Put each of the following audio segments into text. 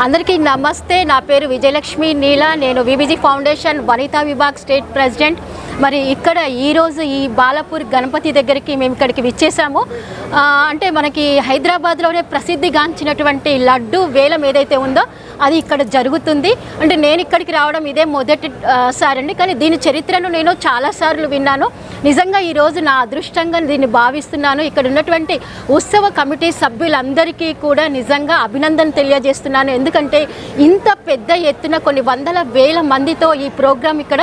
అందరికీ నమస్తే. నా పేరు విజయలక్ష్మి నీలా. నేను VBG foundation Vanitha vibhag state president. మరి ఇక్కడ ఈరోజు ఈ బాలాపూర్ గణపతి దగ్గరికి మేము ఇక్కడికి విచ్చేసాము. అంటే మనకి హైదరాబాద్లోనే ప్రసిద్ధిగాంచినటువంటి లడ్డు వేలం ఏదైతే ఉందో అది ఇక్కడ జరుగుతుంది. అంటే నేను ఇక్కడికి రావడం ఇదే మొదటిసారి అండి, కానీ దీని చరిత్రను నేను చాలాసార్లు విన్నాను. నిజంగా ఈరోజు నా అదృష్టంగా దీన్ని భావిస్తున్నాను. ఇక్కడ ఉన్నటువంటి ఉత్సవ కమిటీ సభ్యులందరికీ కూడా నిజంగా అభినందన తెలియజేస్తున్నాను. ఎందుకంటే ఇంత పెద్ద ఎత్తున కొన్ని వందల వేల మందితో ఈ ప్రోగ్రాం ఇక్కడ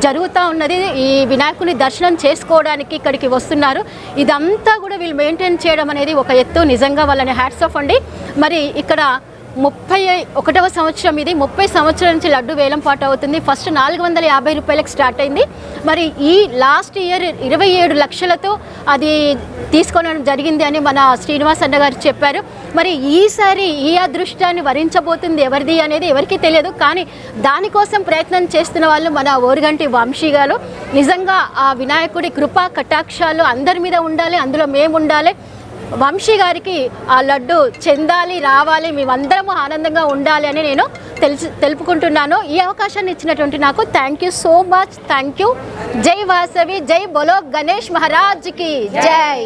జరుగుతూ ఉన్నది. ఈ వినాయకుని దర్శనం చేసుకోవడానికి ఇక్కడికి వస్తున్నారు. ఇదంతా కూడా వీళ్ళు మెయింటైన్ చేయడం అనేది ఒక ఎత్తు. నిజంగా వాళ్ళని హ్యాట్స్ ఆఫ్ అండి. మరి ఇక్కడ 31వ సంవత్సరం ఇది. 30 సంవత్సరాల నుంచి లడ్డు వేలం పాటు అవుతుంది. ఫస్ట్ 450 రూపాయలకు స్టార్ట్ అయింది. మరి ఈ లాస్ట్ ఇయర్ 27 లక్షలతో అది తీసుకోవడం జరిగింది అని మన శ్రీనివాస్ అన్న గారు చెప్పారు. మరి ఈసారి ఈ అదృష్టాన్ని వరించబోతుంది ఎవరిది అనేది ఎవరికీ తెలియదు, కానీ దానికోసం ప్రయత్నం చేస్తున్న వాళ్ళు మన ఓరుగంటి వంశీ గారు. నిజంగా ఆ వినాయకుడి కృపా కటాక్షాలు అందరి మీద ఉండాలి, అందులో మేము ఉండాలి. వంశీ గారికి ఆ లడ్డు చెందాలి, రావాలి, మేమందరము ఆనందంగా ఉండాలి అని నేను తెలుపుకుంటున్నాను. ఈ అవకాశాన్ని ఇచ్చినటువంటి నాకు thank you so much. Thank you. జై వాసవి, జై బోలో గణేష్ మహారాజ్కి జై.